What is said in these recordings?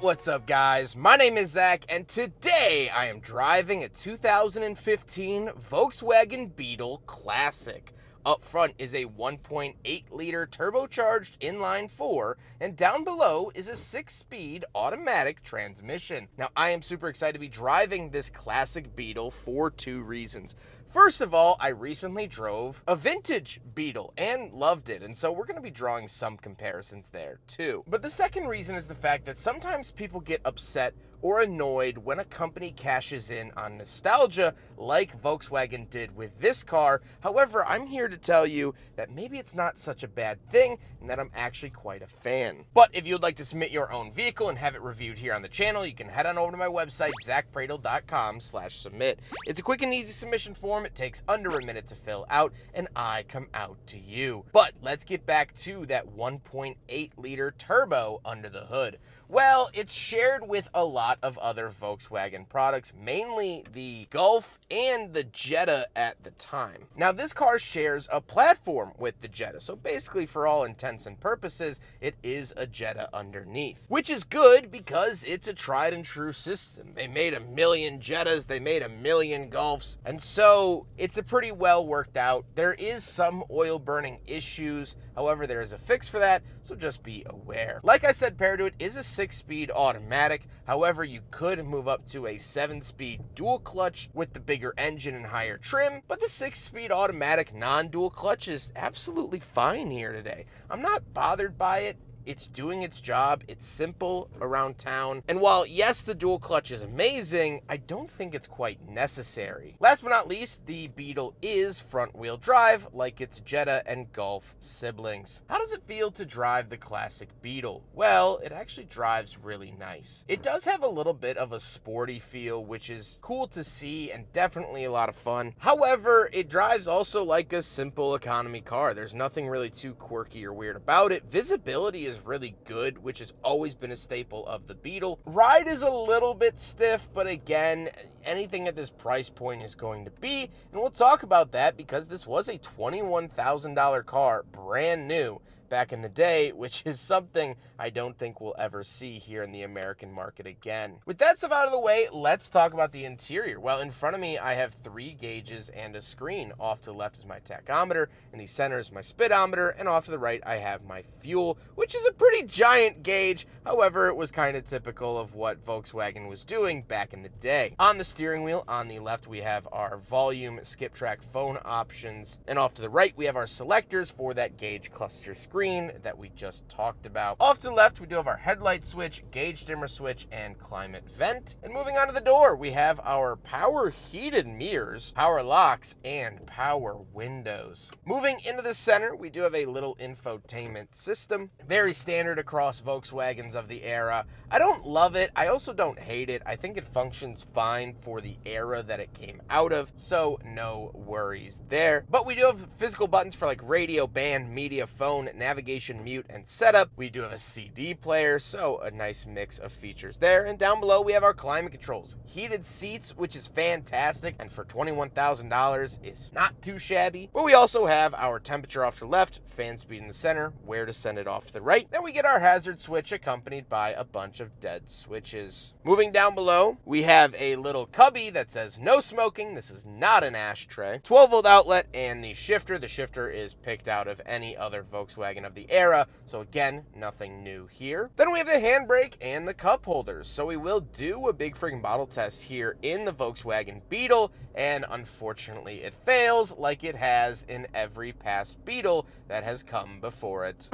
What's up, guys? My name is Zack, and today I am driving a 2015 Volkswagen Beetle Classic. Up front is a 1.8-liter turbocharged inline-4, and down below is a 6-speed automatic transmission. Now, I am super excited to be driving this classic Beetle for two reasons. First of all, I recently drove a vintage Beetle and loved it, and so we're going to be drawing some comparisons there too. But the second reason is the fact that sometimes people get upset or annoyed when a company cashes in on nostalgia like Volkswagen did with this car. However, I'm here to tell you that maybe it's not such a bad thing and that I'm actually quite a fan. But if you'd like to submit your own vehicle and have it reviewed here on the channel, you can head on over to my website, zackpraedel.com/submit. It's a quick and easy submission form. It takes under a minute to fill out, and I come out to you. But let's get back to that 1.8-liter turbo under the hood. Well, it's shared with a lot of other Volkswagen products, mainly the Golf and the Jetta at the time. Now, this car shares a platform with the Jetta, so basically for all intents and purposes, it is a Jetta underneath, which is good because it's a tried and true system. They made a million Jettas, they made a million Golfs, and so it's a pretty well worked out. There is some oil burning issues, however, there is a fix for that, so just be aware. Like I said, paired to it is a 6-speed automatic. However, you could move up to a 7-speed dual clutch with the bigger engine and higher trim, but the 6-speed automatic non-dual clutch is absolutely fine here today. I'm not bothered by it. It's doing its job, it's simple around town, and while yes, the dual clutch is amazing, I don't think it's quite necessary. Last but not least, the Beetle is front-wheel drive like its Jetta and Golf siblings. How does it feel to drive the classic Beetle? Well, it actually drives really nice. It does have a little bit of a sporty feel, which is cool to see and definitely a lot of fun. However, it drives also like a simple economy car. There's nothing really too quirky or weird about it. Visibility is really good, which has always been a staple of the Beetle. Ride is a little bit stiff, but again, anything at this price point is going to be, and we'll talk about that because this was a $21,000 car, brand new, back in the day, which is something I don't think we'll ever see here in the American market again. With that stuff out of the way, let's talk about the interior. Well, in front of me, I have 3 gauges and a screen. Off to the left is my tachometer, in the center is my speedometer, and off to the right, I have my fuel, which is a pretty giant gauge. However, it was kind of typical of what Volkswagen was doing back in the day. On the steering wheel, on the left, we have our volume, skip track, phone options, and off to the right, we have our selectors for that gauge cluster screen that we just talked about. Off to the left, we do have our headlight switch, gauge dimmer switch, and climate vent. And moving on to the door, we have our power heated mirrors, power locks, and power windows. Moving into the center, we do have a little infotainment system. Very standard across Volkswagens of the era. I don't love it. I also don't hate it. I think it functions fine for the era that it came out of, so no worries there. But we do have physical buttons for like radio, band, media, phone, navigation, mute, and setup. We do have a CD player, so a nice mix of features there. And down below, we have our climate controls. Heated seats, which is fantastic, and for $21,000 is not too shabby. But we also have our temperature off to the left, fan speed in the center, where to send it off to the right. Then we get our hazard switch accompanied by a bunch of dead switches. Moving down below, we have a little cubby that says no smoking. This is not an ashtray. 12-volt outlet and the shifter. The shifter is picked out of any other Volkswagen of the era, so again, nothing new here. Then we have the handbrake and the cup holders, so we will do a big freaking bottle test here in the Volkswagen Beetle, and unfortunately it fails like it has in every past Beetle that has come before it.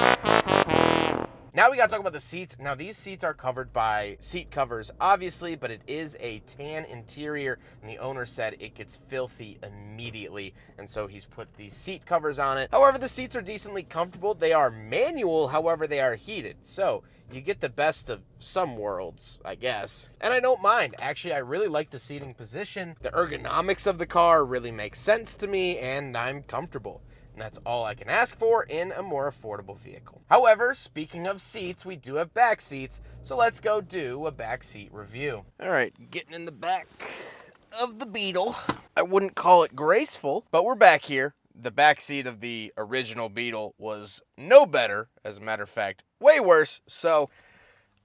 Now we gotta talk about the seats. Now these seats are covered by seat covers, obviously, but it is a tan interior, and the owner said it gets filthy immediately, and so he's put these seat covers on it. However, the seats are decently comfortable. They are manual, however, they are heated, so you get the best of some worlds, I guess. And I don't mind. Actually, I really like the seating position. The ergonomics of the car really makes sense to me, and I'm comfortable. And that's all I can ask for in a more affordable vehicle. However, speaking of seats, we do have back seats, so let's go do a back seat review. All right, getting in the back of the Beetle. I wouldn't call it graceful, but we're back here. The back seat of the original Beetle was no better, as a matter of fact, way worse, so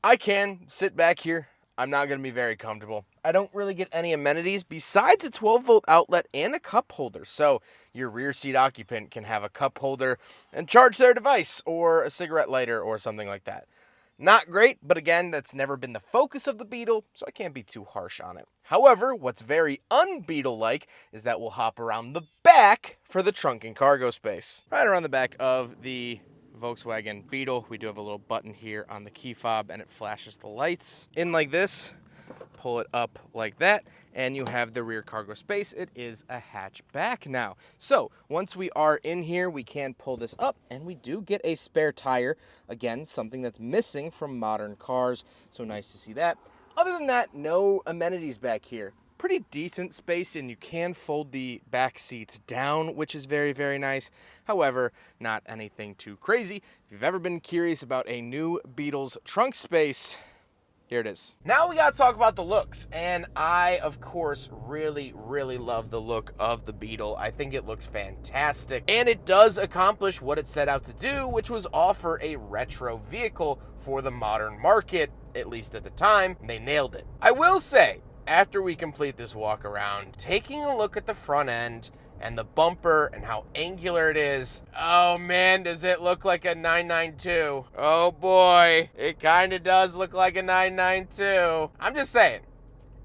I can sit back here. I'm not going to be very comfortable. I don't really get any amenities besides a 12-volt outlet and a cup holder. So your rear seat occupant can have a cup holder and charge their device or a cigarette lighter or something like that. Not great, but again, that's never been the focus of the Beetle, so I can't be too harsh on it. However, what's very un-Beetle-like is that we'll hop around the back for the trunk and cargo space. Right around the back of the Volkswagen Beetle, we do have a little button here on the key fob, and it flashes the lights in like this. Pull it up like that, and you have the rear cargo space. It is a hatchback now. So once we are in here, we can pull this up, and we do get a spare tire. Again, something that's missing from modern cars, so nice to see that. Other than that, no amenities back here. Pretty decent space, and you can fold the back seats down, which is very, very nice. However, not anything too crazy. If you've ever been curious about a new Beetle's trunk space, here it is. Now we gotta talk about the looks, and I, of course, really, really love the look of the Beetle. I think it looks fantastic, and it does accomplish what it set out to do, which was offer a retro vehicle for the modern market, at least at the time. They nailed it. I will say, after we complete this walk around, taking a look at the front end and the bumper and how angular it is, oh man, does it look like a 992. Oh boy, it kind of does look like a 992. I'm just saying.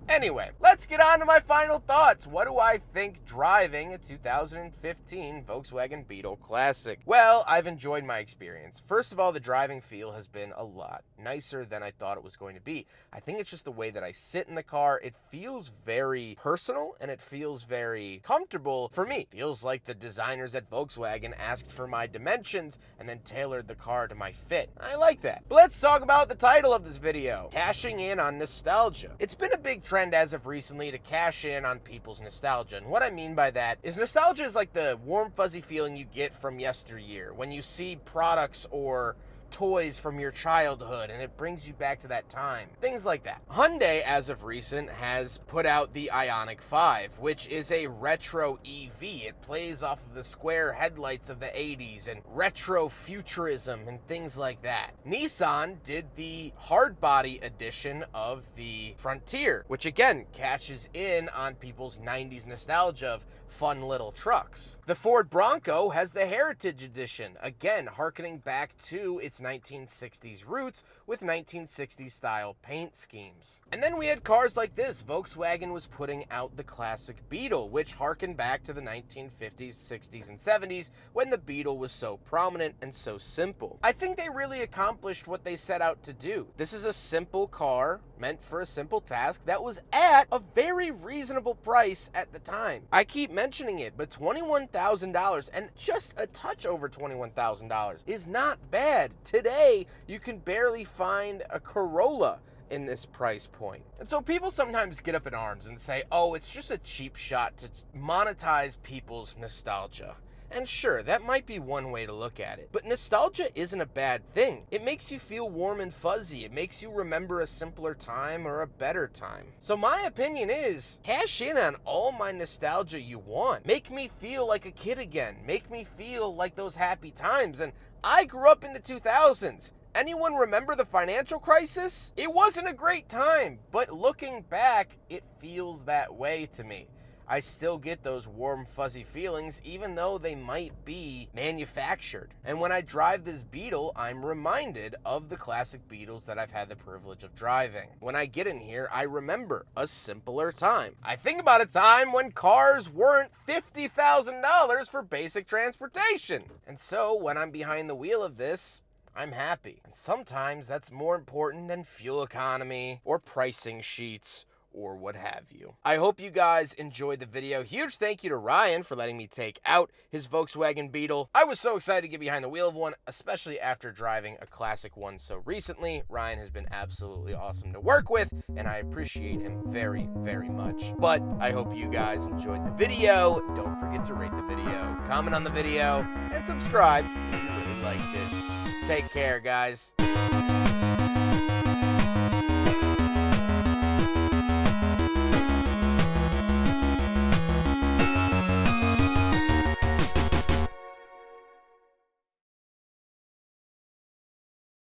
Anyway, let's get on to my final thoughts. What do I think driving a 2015 Volkswagen Beetle Classic? Well, I've enjoyed my experience. First of all, the driving feel has been a lot nicer than I thought it was going to be. I think it's just the way that I sit in the car. It feels very personal, and it feels very comfortable for me. It feels like the designers at Volkswagen asked for my dimensions and then tailored the car to my fit. I like that. But let's talk about the title of this video, cashing in on nostalgia. It's been a big trend as of recently to cash in on people's nostalgia. And what I mean by that is nostalgia is like the warm, fuzzy feeling you get from yesteryear when you see products or toys from your childhood and it brings you back to that time. Things like that. Hyundai, as of recent, has put out the Ioniq 5, which is a retro EV. It plays off of the square headlights of the 80s and retro futurism and things like that. Nissan did the hardbody edition of the Frontier, which again cashes in on people's 90s nostalgia of fun little trucks. The Ford Bronco has the Heritage Edition, again harkening back to its 1960s roots with 1960s style paint schemes. And then we had cars like this. Volkswagen was putting out the classic Beetle, which harkened back to the 1950s, 60s, and 70s when the Beetle was so prominent and so simple. I think they really accomplished what they set out to do. This is a simple car meant for a simple task that was at a very reasonable price at the time. I keep mentioning it, but $21,000 and just a touch over $21,000 is not bad. Today, you can barely find a Corolla in this price point. And so people sometimes get up in arms and say, oh, it's just a cheap shot to monetize people's nostalgia. And sure, that might be one way to look at it, but nostalgia isn't a bad thing. It makes you feel warm and fuzzy. It makes you remember a simpler time or a better time. So my opinion is, cash in on all my nostalgia you want. Make me feel like a kid again. Make me feel like those happy times. And I grew up in the 2000s. Anyone remember the financial crisis? It wasn't a great time, but looking back, it feels that way to me. I still get those warm, fuzzy feelings, even though they might be manufactured. And when I drive this Beetle, I'm reminded of the classic Beetles that I've had the privilege of driving. When I get in here, I remember a simpler time. I think about a time when cars weren't $50,000 for basic transportation. And so when I'm behind the wheel of this, I'm happy. And sometimes that's more important than fuel economy or pricing sheets or what have you. I hope you guys enjoyed the video. Huge thank you to Ryan for letting me take out his Volkswagen Beetle. I was so excited to get behind the wheel of one, especially after driving a classic one so recently. Ryan has been absolutely awesome to work with, and I appreciate him very, very much. But I hope you guys enjoyed the video. Don't forget to rate the video, comment on the video, and subscribe if you really liked it. Take care, guys.